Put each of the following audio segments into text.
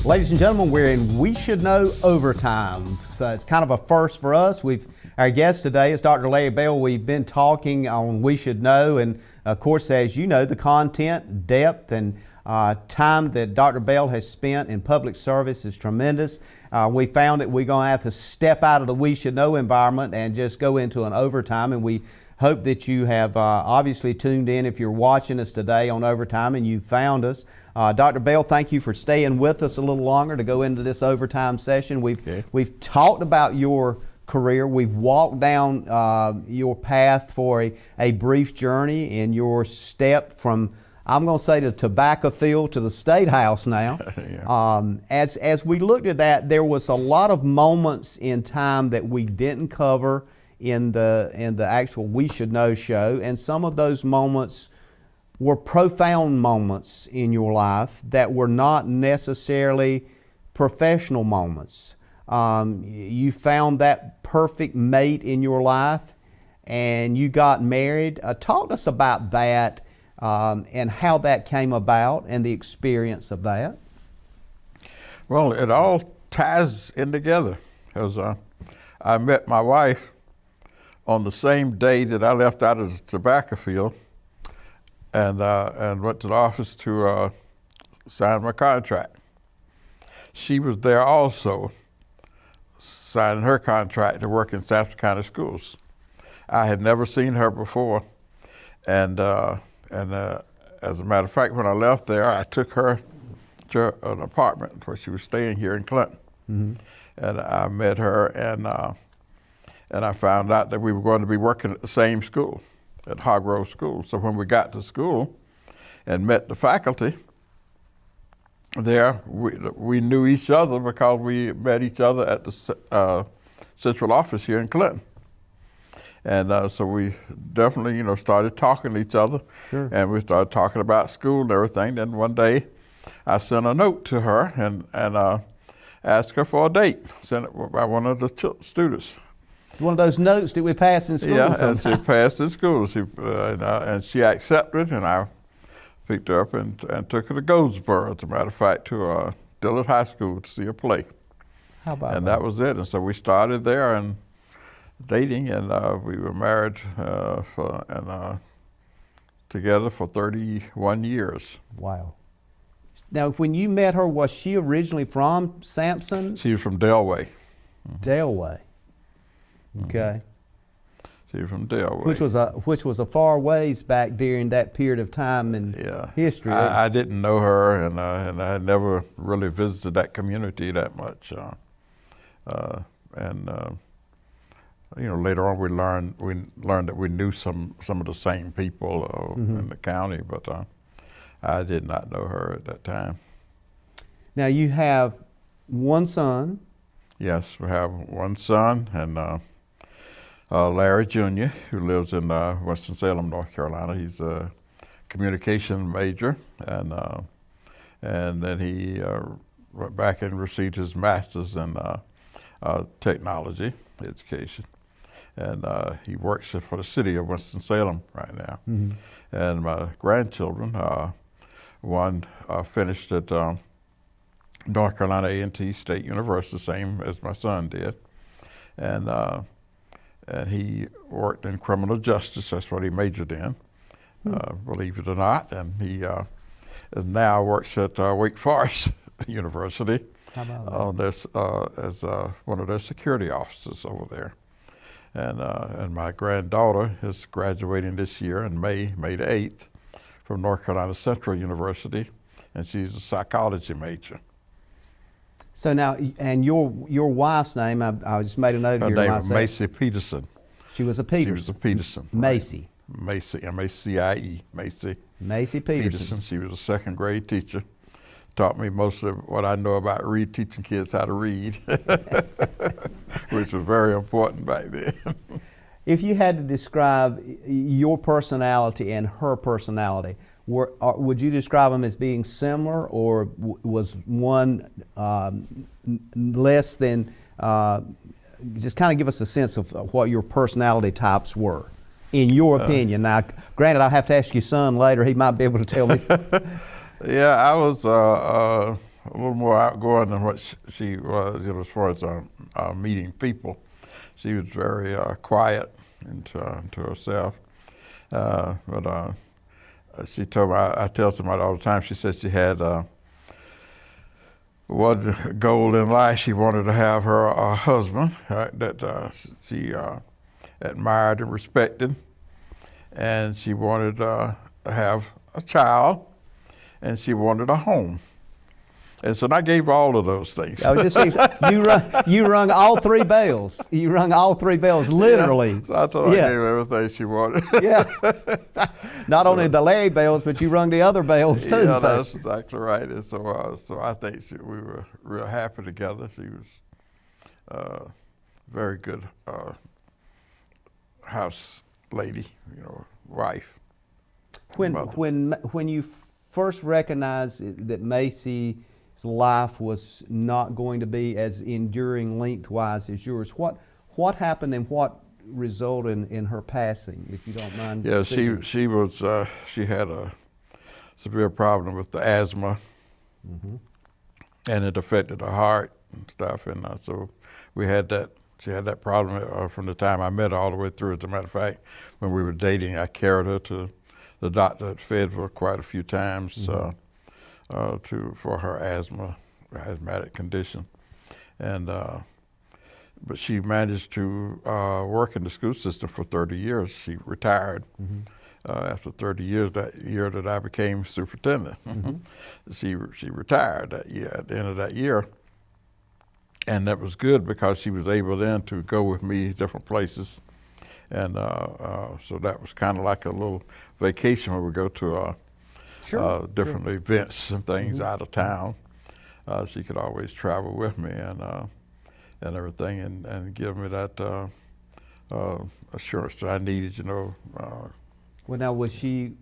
Ladies and gentlemen, we're in We Should Know Overtime. So it's kind of a first for us. Our guest today is Dr. Larry Bell. We've been talking on We Should Know, and of course, as you know, the content, depth, and time that Dr. Bell has spent in public service is tremendous. We found that we're going to have to step out of the We Should Know environment and just go into an overtime, and we hope that you have obviously tuned in if you're watching us today on Overtime and you found us. Dr. Bell, thank you for staying with us a little longer to go into this overtime session. We've talked about your career. We've walked down your path for a brief journey in your step from, I'm going to say, the tobacco field to the State House now. Yeah. As we looked at that, there was a lot of moments in time that we didn't cover in the actual We Should Know show, and some of those moments were profound moments in your life that were not necessarily professional moments. You found that perfect mate in your life and you got married. Talk to us about that and how that came about and the experience of that. Well, it all ties in together, because I met my wife on the same day that I left out of the tobacco field and went to the office to sign my contract. She was there also, signing her contract to work in Sampson County schools. I had never seen her before, and as a matter of fact, when I left there, I took her to an apartment where she was staying here in Clinton. Mm-hmm. And I met her, and I found out that we were going to be working at the same school, at Hargrove School. So when we got to school and met the faculty there, we knew each other because we met each other at the central office here in Clinton. And so we definitely, started talking to each other. Sure. And we started talking about school and everything. Then one day I sent a note to her and asked her for a date, sent it by one of the students. It's one of those notes that we pass in school. Yeah, and she passed in school. And she accepted, and I picked her up and took her to Goldsboro, as a matter of fact, to Dillard High School to see a play. How about that? And that was it. And so we started there and dating, and we were married together for 31 years. Wow. Now, when you met her, was she originally from Sampson? She was from Delway. Mm-hmm. Delway. Okay. She was from Delaware. Which was a far ways back during that period of time in history. I didn't know her, and I had never really visited that community that much. Later on we learned that we knew some of the same people mm-hmm. in the county, but I did not know her at that time. Now you have one son. Yes, we have one son, and Larry Jr., who lives in Winston-Salem, North Carolina. He's a communication major, and then he went back and received his master's in technology education. And he works for the city of Winston-Salem right now. Mm-hmm. And my grandchildren, one finished at North Carolina A&T State University, same as my son did. And he worked in criminal justice. That's what he majored in, believe it or not. And he now works at Wake Forest University as one of their security officers over there. And my granddaughter is graduating this year in May the 8th from North Carolina Central University, and she's a psychology major. So now, and your wife's name, I just made a note here. Her name was Macy Peterson. She was a Peterson. She was a Peterson. Macy. Right. Macy, M-A-C-I-E, Macy. Macy Peterson. She was a second grade teacher. Taught me most of what I know about teaching kids how to read, which was very important back then. If you had to describe your personality and her personality, would you describe them as being similar, or was one less than, just kind of give us a sense of what your personality types were, in your opinion. Now, granted, I'll have to ask your son later. He might be able to tell me. Yeah, I was a little more outgoing than what she was, as far as meeting people. She was very quiet and to herself. But she told me, I tell somebody all the time, she said she had one goal in life. She wanted to have her husband that she admired and respected, and she wanted to have a child, and she wanted a home. And so I gave all of those things. I was just saying, you rung all three bells. You rung all three bells, literally. Yeah, so I told her I gave her everything she wanted. Yeah. Not only the Larry bells, but you rung the other bells too. Yeah, so. that's exactly right. And so I think we were real happy together. She was very good house lady, wife. When you first recognized that Macy's life was not going to be as enduring lengthwise as yours, what happened and what resulted in her passing, if you don't mind? Yeah, speaking? she had a severe problem with the asthma, and it affected her heart and stuff, and so we had that. She had that problem from the time I met her all the way through. As a matter of fact, when we were dating, I carried her to the doctor at Fayetteville quite a few times for her asthmatic condition, and but she managed to work in the school system for 30 years. She retired after 30 years. That year that I became superintendent, she retired that year. At the end of that year. And that was good because she was able then to go with me different places. And so that was kind of like a little vacation where we go to different events and things out of town. She could always travel with me and everything and give me that assurance that I needed, Well, now was she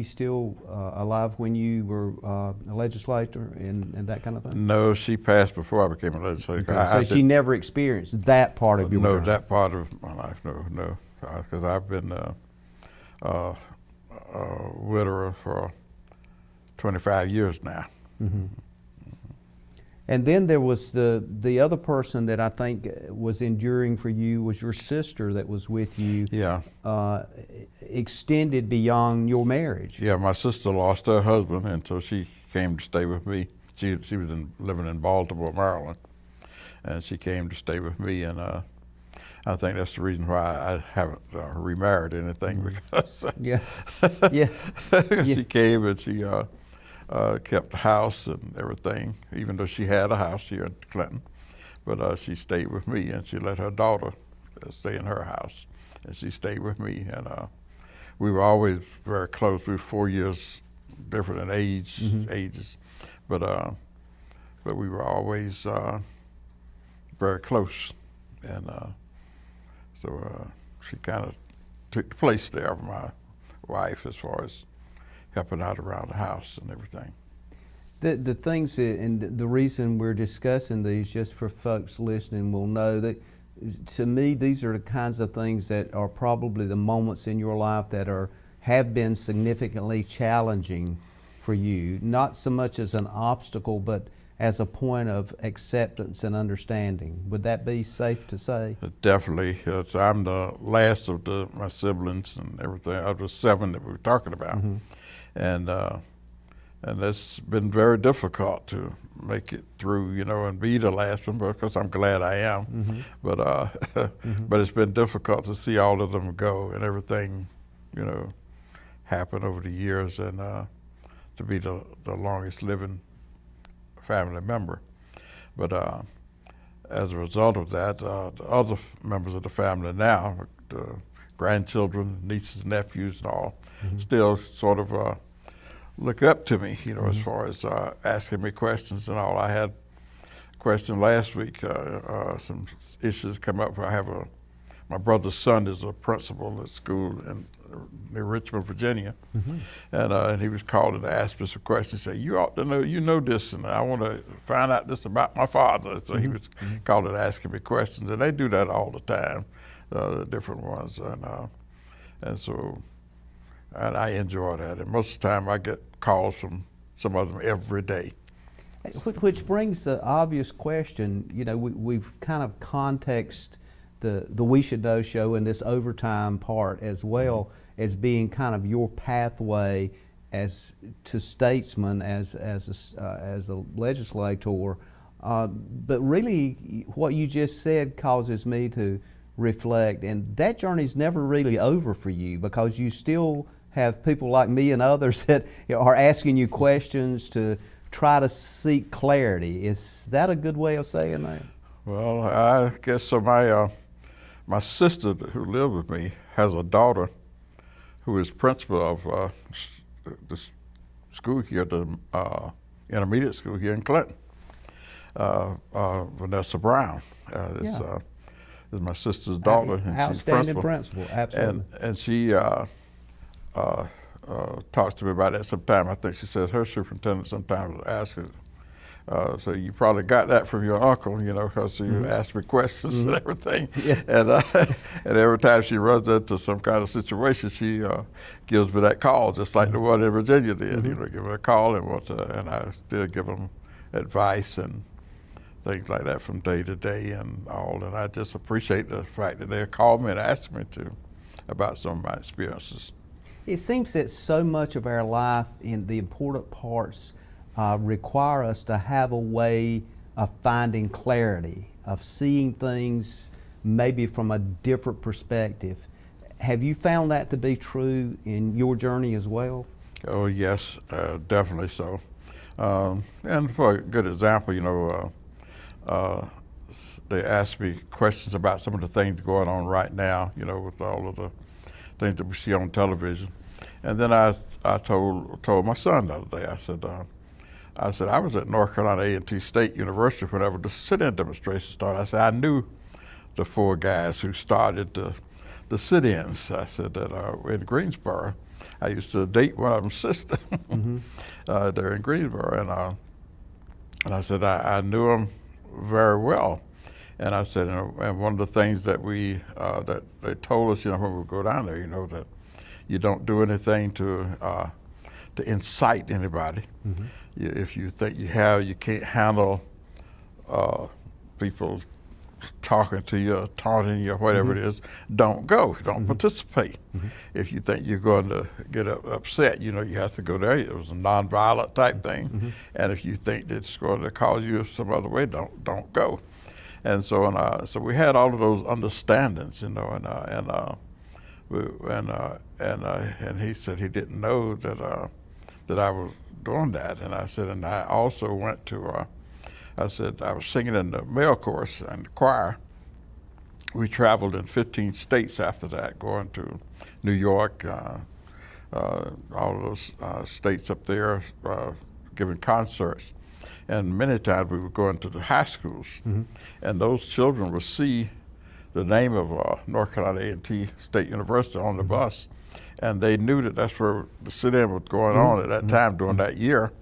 still alive when you were a legislator and that kind of thing? No, she passed before I became a legislator. Okay. So she never experienced that part of your life? No, that part of my life, no. Because I've been a widower for 25 years now. And then there was the other person that I think was enduring for you was your sister that was with you. Yeah. Extended beyond your marriage. Yeah, my sister lost her husband, and so she came to stay with me. She was living in Baltimore, Maryland, and she came to stay with me. And I think that's the reason why I haven't remarried anything, because she came and she kept the house and everything, even though she had a house here in Clinton. But she stayed with me, and she let her daughter stay in her house, and she stayed with me. And we were always very close. We were 4 years different in ages, but we were always very close. And so she kind of took the place there of my wife as far as helping out around the house and everything. The things and the reason we're discussing these, just for folks listening will know that, to me, these are the kinds of things that are probably the moments in your life that have been significantly challenging for you, not so much as an obstacle, but as a point of acceptance and understanding. Would that be safe to say? Definitely. I'm the last of my siblings and everything, of the 7 that we were talking about. And it's been very difficult to make it through, and be the last one, because I'm glad I am. But but it's been difficult to see all of them go and everything, happen over the years, and to be the longest living family member. But as a result of that, the other members of the family now, the grandchildren, nieces, nephews, and all, still sort of look up to me, as far as asking me questions and all. I had a question last week, some issues come up. My brother's son is a principal at school near Richmond, Virginia, and he was called in to ask me some questions. He said, "You ought to know, this, and I want to find out this about my father." So he was called in asking me questions, and they do that all the time, the different ones, and I enjoy that. And most of the time I get calls from some of them every day. Which brings the obvious question, you know, we've kind of context the We Should Know show and this overtime part as well as being kind of your pathway as to statesman, as a legislator. But really, what you just said causes me to reflect, and that journey's never really over for you, because you still have people like me and others that are asking you questions to try to seek clarity. Is that a good way of saying that? Well, I guess so. My sister who lived with me has a daughter who is principal of the school here, the intermediate school here in Clinton. Vanessa Brown is my sister's daughter, and outstanding she's principal, absolutely. And she talks to me about that sometime. I think she says her superintendent sometimes asks her, so you probably got that from your uncle, you know, because you ask me questions and everything. Yeah. And every time she runs into some kind of situation, she gives me that call, just like the one in Virginia did. You know, give her a call and I still give them advice and things like that from day to day and all. And I just appreciate the fact that they call me and ask me about some of my experiences. It seems that so much of our life in the important parts require us to have a way of finding clarity, of seeing things maybe from a different perspective. Have you found that to be true in your journey as well? Oh yes, definitely so. And for a good example, you know, they ask me questions about some of the things going on right now, you know, with all of the things that we see on television. And then I told my son the other day, I said I was at North Carolina A&T State University whenever the sit-in demonstration started. I said I knew the 4 guys who started the sit-ins. I said that in Greensboro. I used to date one of them's sister there in Greensboro, and I said I knew them very well. And I said, and one of the things that that they told us, you know, when we go down there, you know, that you don't do anything to incite anybody. If you think you can't handle people talking to you, taunting you, whatever it is, don't go. Don't participate. If you think you're going to get upset, you know, you have to go there. It was a nonviolent type thing. And if you think that it's going to cause you some other way, don't go. And so so we had all of those understandings, you know, and he said he didn't know that I was doing that. And I said, and I also went to I said I was singing in the male chorus and the choir. We traveled in 15 states after that, going to New York, all of those states up there, giving concerts. And many times we would go into the high schools, and those children would see the name of North Carolina A&T State University on the bus, and they knew that that's where the sit-in was going on at that time during that year,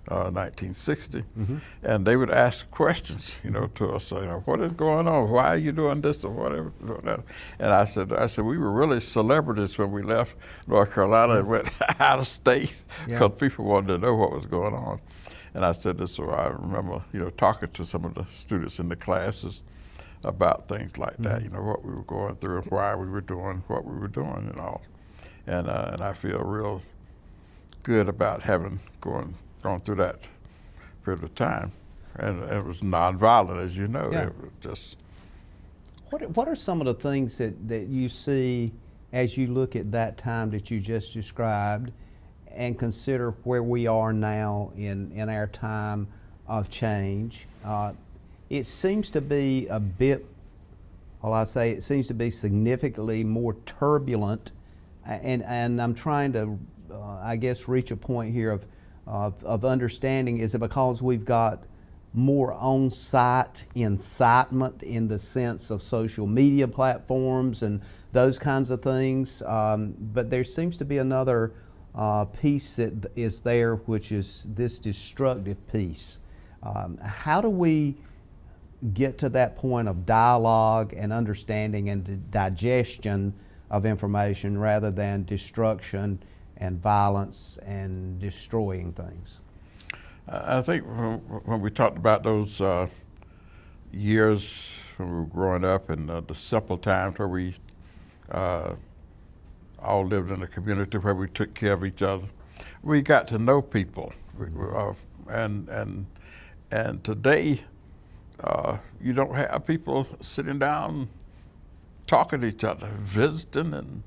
1960. And they would ask questions, you know, to us, you know, what is going on? Why are you doing this or whatever? And I said we were really celebrities when we left North Carolina and went out of state because people wanted to know what was going on. And I said this, so I remember, you know, talking to some of the students in the classes about things like that, you know, what we were going through and why we were doing what we were doing and all. And I feel real good about having gone through that period of time. And it was nonviolent, as you know. Yeah. It was just. What are some of the things that you see as you look at that time that you just described and consider where we are now in our time of change? It seems to be a bit, it seems to be significantly more turbulent, and I'm trying to, I guess, reach a point here of understanding. Is it because we've got more on-site incitement in the sense of social media platforms and those kinds of things? But there seems to be another piece that is there, which is this destructive piece. How do we get to that point of dialogue and understanding and digestion of information rather than destruction and violence and destroying things? I think when we talked about those years when we were growing up and the simple times where we all lived in a community where we took care of each other, we got to know people. And today, you don't have people sitting down talking to each other, visiting and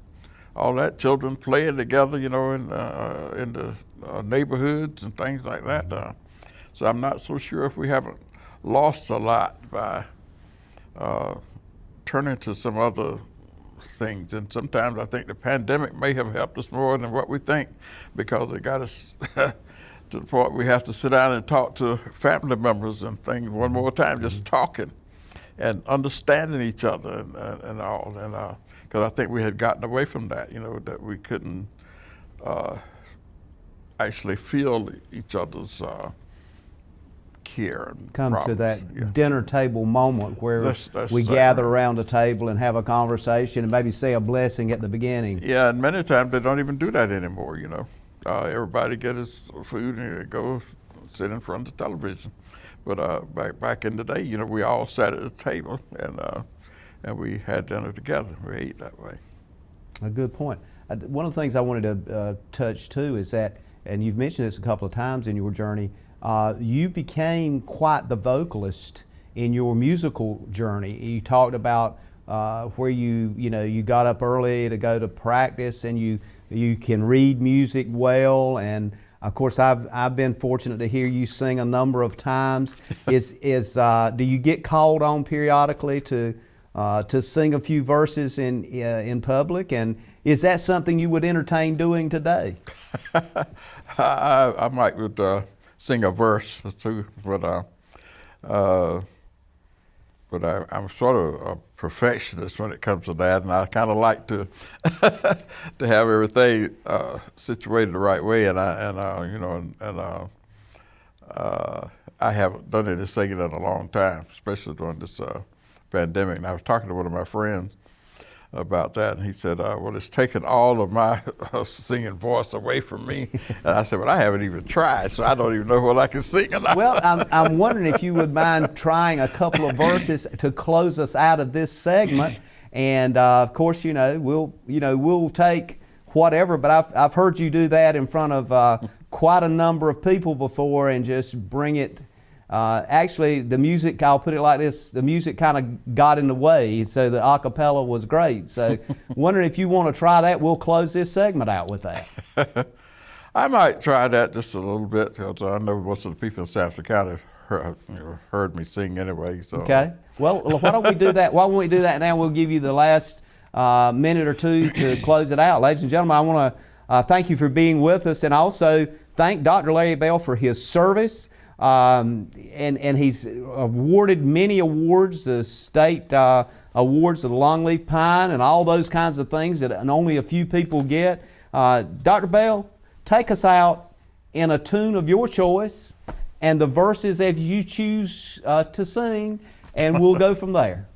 all that, children playing together, you know, in the neighborhoods and things like that. So I'm not so sure if we haven't lost a lot by turning to some other things. And sometimes I think the pandemic may have helped us more than what we think, because it got us to the point we have to sit down and talk to family members and things one more time, just talking and understanding each other and all. And because I think we had gotten away from that, you know, that we couldn't actually feel each other's care and come problems. to that dinner table moment where That's we exactly gather right. around a table and have a conversation and maybe say a blessing at the beginning. Yeah, and many times they don't even do that anymore, you know. Everybody get his food and go sit in front of the television. But back in the day, you know, we all sat at the table and we had dinner together. We ate that way. A good point. One of the things I wanted to touch too is that, and you've mentioned this a couple of times in your journey, you became quite the vocalist in your musical journey. You talked about where you got up early to go to practice, and you can read music well, and of course I've been fortunate to hear you sing a number of times. Do you get called on periodically to sing a few verses in public, and is that something you would entertain doing today? I might would sing a verse or two, but I'm sort of a perfectionist when it comes to that, and I kind of like to to have everything situated the right way. And I haven't done any singing in a long time, especially during this pandemic. And I was talking to one of my friends about that, and he said, well, it's taken all of my singing voice away from me. And I said, well, I haven't even tried, so I don't even know what I can sing or not. Well, I'm wondering if you would mind trying a couple of verses to close us out of this segment. And of course, we'll take whatever, but I've heard you do that in front of quite a number of people before, and just bring it. Actually, the music, I'll put it like this, the music kind of got in the way, so the a cappella was great. So wondering if you want to try that, we'll close this segment out with that. I might try that just a little bit, because I know most of the people in Sampson County heard me sing anyway. So. Okay. Well, why don't we do that? Why don't we do that now? We'll give you the last minute or two to close it out. Ladies and gentlemen, I want to thank you for being with us, and also thank Dr. Larry Bell for his service. And he's awarded many awards, the state awards of the longleaf pine and all those kinds of things that only a few people get. Dr. Bell, take us out in a tune of your choice and the verses as you choose to sing, and we'll go from there.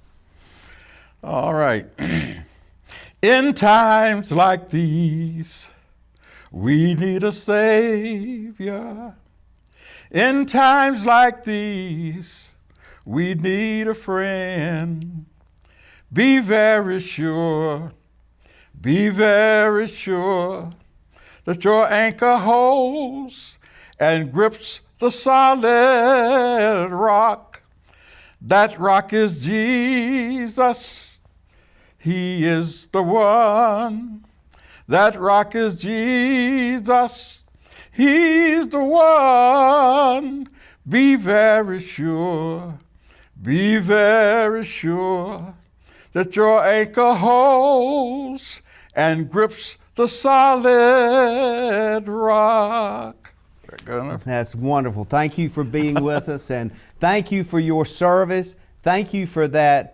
All right. In times like these, we need a Savior. In times like these, we need a friend. Be very sure that your anchor holds and grips the solid rock. That rock is Jesus. He is the one. That rock is Jesus. He's the one. Be very sure that your anchor holds and grips the solid rock. Is that good enough? That's wonderful. Thank you for being with us, and thank you for your service. Thank you for that,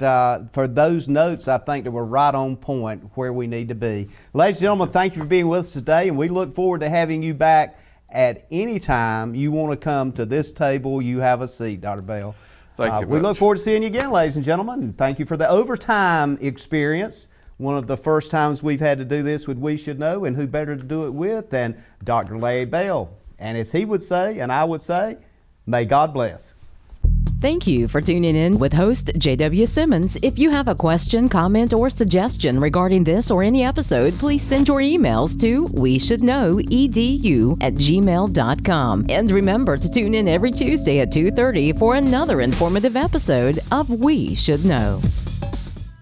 for those notes, I think, that were right on point where we need to be. Ladies and gentlemen, thank you for being with us today, and we look forward to having you back at any time you want to come to this table. You have a seat, Dr. Bell. Thank you. We look forward to seeing you again, ladies and gentlemen. And thank you for the overtime experience. One of the first times we've had to do this with We Should Know, and who better to do it with than Dr. Larry Bell. And as he would say, and I would say, may God bless. Thank you for tuning in with host JW Simmons. If you have a question, comment, or suggestion regarding this or any episode, please send your emails to weshouldknowedu@gmail.com. And remember to tune in every Tuesday at 2:30 for another informative episode of We Should Know.